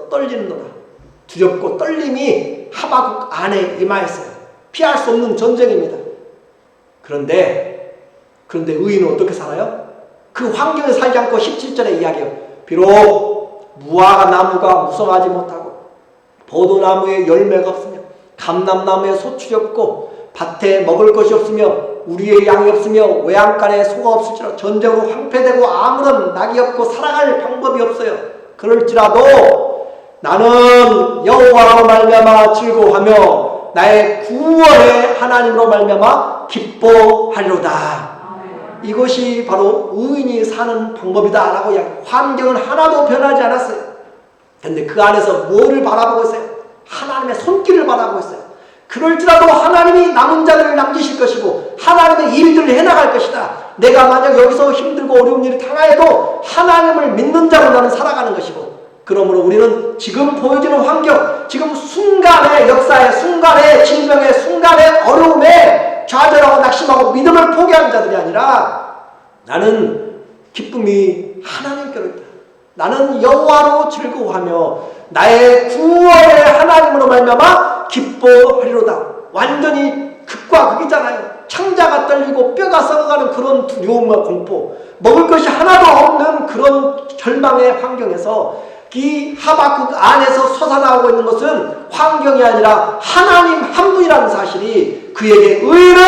떨리는도다. 두렵고 떨림이 하바국 안에 임하였어요. 피할 수 없는 전쟁입니다. 그런데 의인은 어떻게 살아요? 그 환경에 살지 않고 17절의 이야기요. 비록 무화과 나무가 무성하지 못하고 포도나무에 열매가 없으며 감람나무에 소출이 없고 밭에 먹을 것이 없으며 우리의 양이 없으며 외양간에 소가 없을지라도 전쟁으로 황폐되고 아무런 낙이 없고 살아갈 방법이 없어요. 그럴지라도 나는 여호와로 말미암아 즐거워하며 나의 구원의 하나님으로 말미암아 기뻐하리로다. 이것이 바로 의인이 사는 방법이다 라고 이야기. 환경은 하나도 변하지 않았어요. 근데 그 안에서 뭐를 바라보고 있어요? 하나님의 손길을 바라보고 있어요. 그럴지라도 하나님이 남은 자들을 남기실 것이고 하나님의 일들을 해나갈 것이다. 내가 만약 여기서 힘들고 어려운 일을 당하여도 하나님을 믿는 자로 나는 살아가는 것이고, 그러므로 우리는 지금 보여지는 환경, 지금 순간의 역사에, 순간의 질병에, 순간의 어려움에 좌절하고 낙심하고 믿음을 포기하는 자들이 아니라 나는 기쁨이 하나님께로 있다. 나는 여호와로 즐거워하며 나의 구원의 하나님으로 말미암아 기뻐하리로다. 완전히 극과 극이잖아요. 창자가 떨리고 뼈가 썩어가는 그런 두려움과 공포, 먹을 것이 하나도 없는 그런 절망의 환경에서 이 하박국 안에서 솟아나오고 있는 것은 환경이 아니라 하나님 한 분이라는 사실이 그에게 의를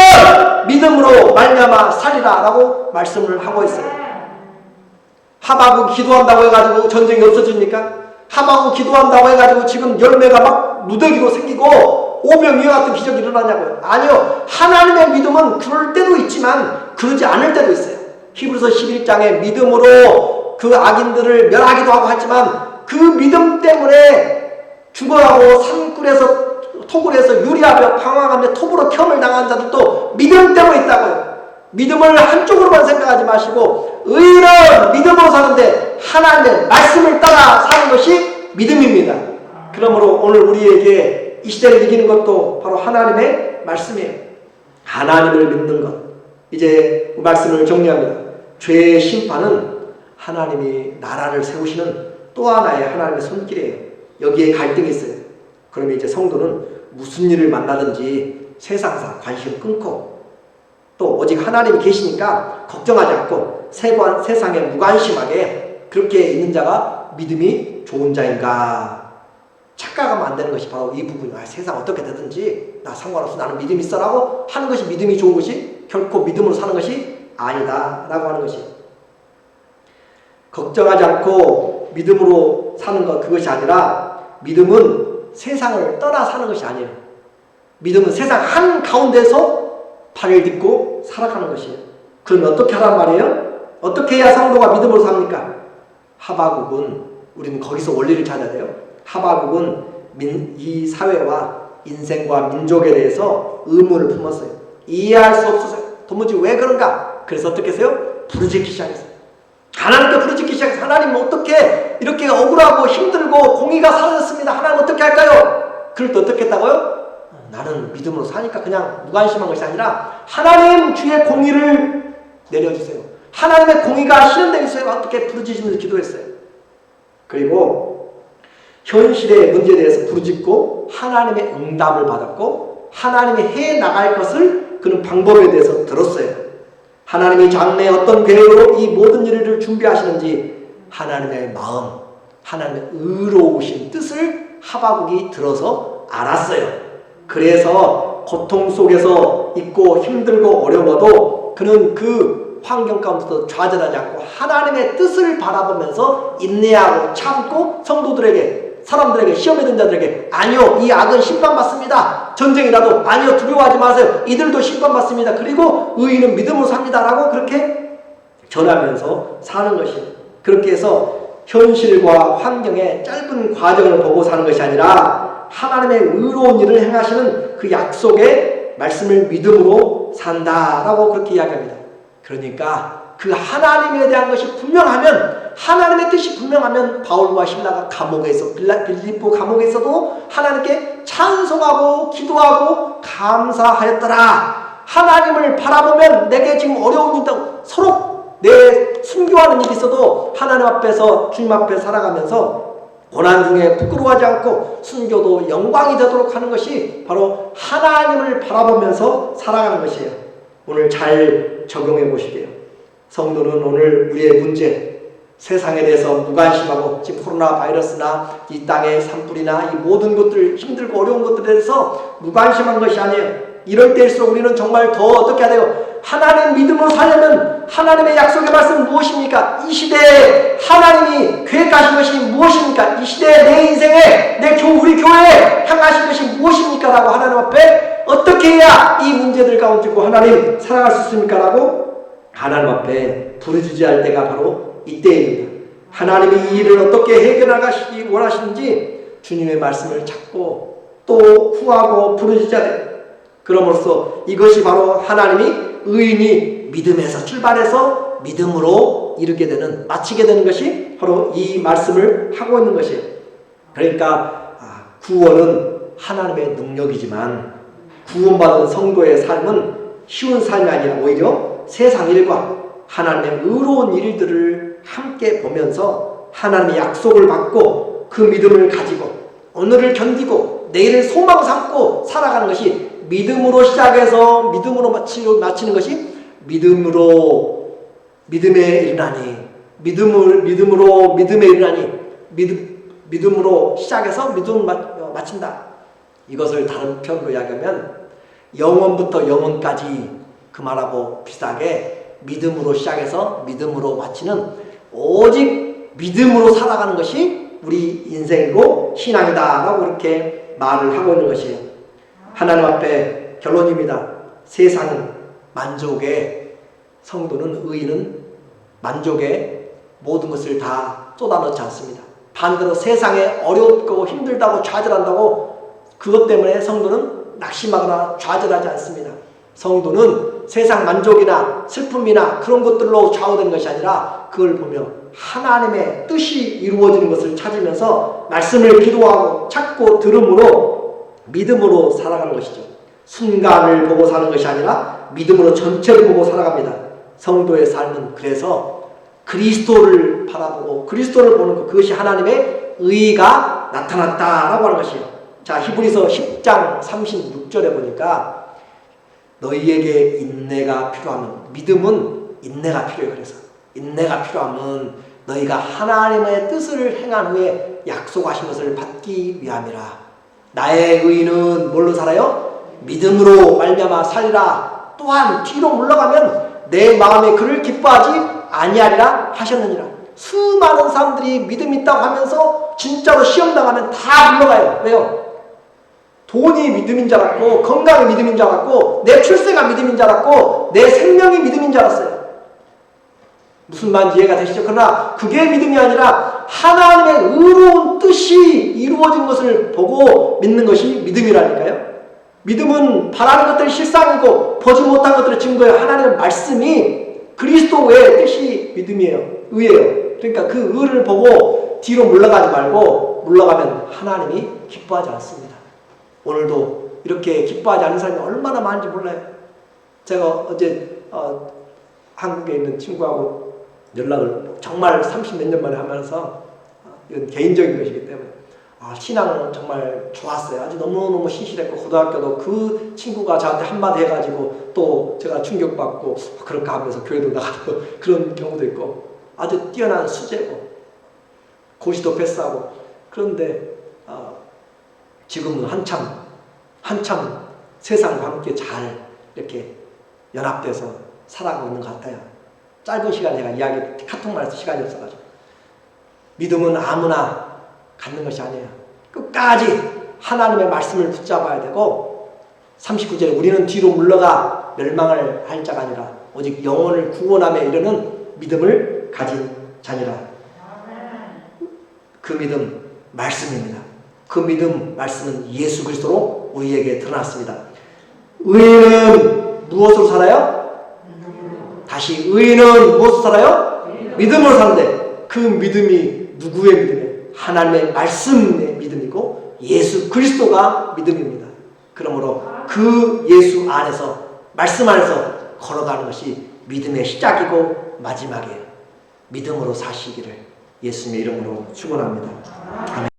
믿음으로 말미암아 살리라 라고 말씀을 하고 있어요. 하박국 기도한다고 해가지고 전쟁이 없어집니까? 하박국 기도한다고 해가지고 지금 열매가 막 누더기로 생기고 오병이어 같은 기적이 일어나냐고요? 아니요. 하나님의 믿음은 그럴 때도 있지만 그러지 않을 때도 있어요. 히브리서 11장에 믿음으로 그 악인들을 멸하기도 하고 하지만 그 믿음 때문에 죽어가고 산굴에서 토굴에서 유리하며 방황하며 톱으로 켬을 당한 자들도 믿음 때문에 있다고요. 믿음을 한쪽으로만 생각하지 마시고 의인은 믿음으로 사는데 하나님의 말씀을 따라 사는 것이 믿음입니다. 그러므로 오늘 우리에게 이 시대를 이기는 것도 바로 하나님의 말씀이에요. 하나님을 믿는 것. 이제 말씀을 정리합니다. 죄의 심판은 하나님이 나라를 세우시는 또 하나의 하나님의 손길이에요. 여기에 갈등이 있어요. 그러면 이제 성도는 무슨 일을 만나든지 세상사 관심을 끊고 또 오직 하나님이 계시니까 걱정하지 않고 세상에 무관심하게 그렇게 있는 자가 믿음이 좋은 자인가 착각하면 안 되는 것이 바로 이 부분이에요. 세상 어떻게 되든지 나 상관없어, 나는 믿음이 있어 라고 하는 것이 믿음이 좋은 것이 결코 믿음으로 사는 것이 아니다 라고 하는 것이에요. 걱정하지 않고 믿음으로 사는 것, 그것이 아니라 믿음은 세상을 떠나 사는 것이 아니에요. 믿음은 세상 한가운데서 발을 딛고 살아가는 것이에요. 그러면 어떻게 하란 말이에요? 어떻게 해야 성도가 믿음으로 삽니까? 하박국은 우리는 거기서 원리를 찾아야 돼요. 하박국은 이 사회와 인생과 민족에 대해서 의문을 품었어요. 이해할 수 없었어요. 도무지 왜 그런가? 그래서 어떻게 했어요? 부르짖기 시작했어요. 하나님께 부르짖기 시작했어요. 하나님 어떻게 이렇게 억울하고 힘들고 공의가 사라졌습니다. 하나님 어떻게 할까요? 그럴 때 어떻게 했다고요? 나는 믿음으로 사니까 그냥 무관심한 것이 아니라 하나님 주의 공의를 내려주세요. 하나님의 공의가 실현되어 있어요. 어떻게 부르짖으면서 기도했어요. 그리고 현실의 문제에 대해서 부르짖고 하나님의 응답을 받았고 하나님이 해나갈 것을 그런 방법에 대해서 들었어요. 하나님이 장래에 어떤 계획으로 이 모든 일을 준비하시는지 하나님의 마음, 하나님의 의로우신 뜻을 하박국이 들어서 알았어요. 그래서 고통 속에서 있고 힘들고 어려워도 그는 그 환경 가운데서 좌절하지 않고 하나님의 뜻을 바라보면서 인내하고 참고 성도들에게, 사람들에게, 시험에 든 자들에게 아니요, 이 악은 심판받습니다. 전쟁이라도 아니요, 두려워하지 마세요. 이들도 심판받습니다. 그리고 의인은 믿음으로 삽니다. 라고 그렇게 전하면서 사는 것이에요. 그렇게 해서 현실과 환경의 짧은 과정을 보고 사는 것이 아니라 하나님의 의로운 일을 행하시는 그 약속의 말씀을 믿음으로 산다라고 그렇게 이야기합니다. 그러니까 그 하나님에 대한 것이 분명하면, 하나님의 뜻이 분명하면 바울과 실라가 감옥에서, 빌립보 감옥에서도 하나님께 찬송하고 기도하고 감사하였더라. 하나님을 바라보면 내게 지금 어려운 일이 서로 내 순교하는 일이 있어도 하나님 앞에서, 주님 앞에 살아가면서 고난 중에 부끄러워하지 않고 순교도 영광이 되도록 하는 것이 바로 하나님을 바라보면서 살아가는 것이에요. 오늘 잘 적용해 보시게요. 성도는 오늘 우리의 문제, 세상에 대해서 무관심하고 지금 코로나 바이러스나 이 땅의 산불이나 이 모든 것들, 힘들고 어려운 것들에 대해서 무관심한 것이 아니에요. 이럴 때일수록 우리는 정말 더 어떻게 해야 돼요? 하나님 믿음으로 살려면 하나님의 약속의 말씀은 무엇입니까? 이 시대에 하나님이 계획하신 것이 무엇입니까? 이 시대에 내 인생에, 우리 교회에 향하신 것이 무엇입니까? 라고 하나님 앞에 어떻게 해야 이 문제들 가운데 있고 하나님 사랑할 수 있습니까? 라고 하나님 앞에 부르짖어야 할 때가 바로 이때입니다. 하나님이 이 일을 어떻게 해결하시기 원하시는지 주님의 말씀을 찾고 또 후하고 부르짖어야 돼요. 그럼으로써 이것이 바로 하나님이 의인이 믿음에서 출발해서 믿음으로 이르게 되는, 마치게 되는 것이 바로 이 말씀을 하고 있는 것이에요. 그러니까 구원은 하나님의 능력이지만 구원받은 성도의 삶은 쉬운 삶이 아니라 오히려 세상 일과 하나님의 의로운 일들을 함께 보면서 하나님의 약속을 받고 그 믿음을 가지고 오늘을 견디고 내일을 소망 삼고 살아가는 것이 믿음으로 시작해서 믿음으로 마치는 것이 믿음에 이르나니 믿음으로 시작해서 믿음을 마친다. 이것을 다른 표현으로 이야기하면 영원부터 영원까지 그 말하고 비슷하게 믿음으로 시작해서 믿음으로 마치는, 오직 믿음으로 살아가는 것이 우리 인생이고 신앙이다 라고 이렇게 말을 하고 있는 것이에요. 하나님 앞에 결론입니다. 세상은 만족에, 성도는, 의인은 만족에 모든 것을 다 쏟아넣지 않습니다. 반대로 세상에 어렵고 힘들다고 좌절한다고 그것 때문에 성도는 낙심하거나 좌절하지 않습니다. 성도는 세상 만족이나 슬픔이나 그런 것들로 좌우되는 것이 아니라 그걸 보며 하나님의 뜻이 이루어지는 것을 찾으면서 말씀을 기도하고 찾고 들음으로 믿음으로 살아가는 것이죠. 순간을 보고 사는 것이 아니라 믿음으로 전체를 보고 살아갑니다. 성도의 삶은 그래서 그리스도를 바라보고 그리스도를 보는 것, 그것이 하나님의 의의가 나타났다라고 하는 것이에요. 자, 히브리서 10장 36절에 보니까 너희에게 인내가 필요하면, 믿음은 인내가 필요해요. 그래서 인내가 필요하면 너희가 하나님의 뜻을 행한 후에 약속하신 것을 받기 위함이라. 나의 의인은 뭘로 살아요? 믿음으로 말미암아 살리라. 또한 뒤로 물러가면 내 마음에 그를 기뻐하지 아니하리라 하셨느니라. 수많은 사람들이 믿음 있다고 하면서 진짜로 시험당하면 다 물러가요. 왜요? 돈이 믿음인 줄 알았고, 건강이 믿음인 줄 알았고, 내 출세가 믿음인 줄 알았고, 내 생명이 믿음인 줄 알았어요. 무슨 말인지 이해가 되시죠? 그러나 그게 믿음이 아니라 하나님의 의로운 뜻이 이루어진 것을 보고 믿는 것이 믿음이라니까요. 믿음은 바라는 것들이 실상이고 보지 못한 것들의 증거예요. 하나님의 말씀이 그리스도의 뜻이 믿음이에요. 의예요. 그러니까 그 의를 보고 뒤로 물러가지 말고, 물러가면 하나님이 기뻐하지 않습니다. 오늘도 이렇게 기뻐하지 않는 사람이 얼마나 많은지 몰라요. 제가 어제 한국에 있는 친구하고 연락을 정말 30몇 년 만에 하면서, 이건 개인적인 것이기 때문에 신앙은 정말 좋았어요. 아주 너무너무 신실했고, 고등학교도 그 친구가 저한테 한마디 해가지고 또 제가 충격받고 그렇게 하면서 교회도 나가고 그런 경우도 있고, 아주 뛰어난 수재고 고시도 패스하고. 그런데 지금은 한참 세상과 함께 잘 이렇게 연합돼서 살아가고 있는 것 같아요. 짧은 시간에 제가 카톡만 해서 시간이 없어가지고. 믿음은 아무나 갖는 것이 아니에요. 끝까지 하나님의 말씀을 붙잡아야 되고, 39절에 우리는 뒤로 물러가 멸망을 할 자가 아니라 오직 영혼을 구원함에 이르는 믿음을 가진 자니라. 그 믿음 말씀입니다. 그 믿음 말씀은 예수 그리스도로 우리에게 드러났습니다. 의인은 무엇으로 살아요? 다시, 의인은 무엇으로 살아요? 믿음으로 사는데, 그 믿음이 누구의 믿음이에요? 하나님의 말씀의 믿음이고 예수 그리스도가 믿음입니다. 그러므로 그 예수 안에서, 말씀 안에서 걸어가는 것이 믿음의 시작이고 마지막이에요. 믿음으로 사시기를 예수님의 이름으로 축원합니다. 아멘.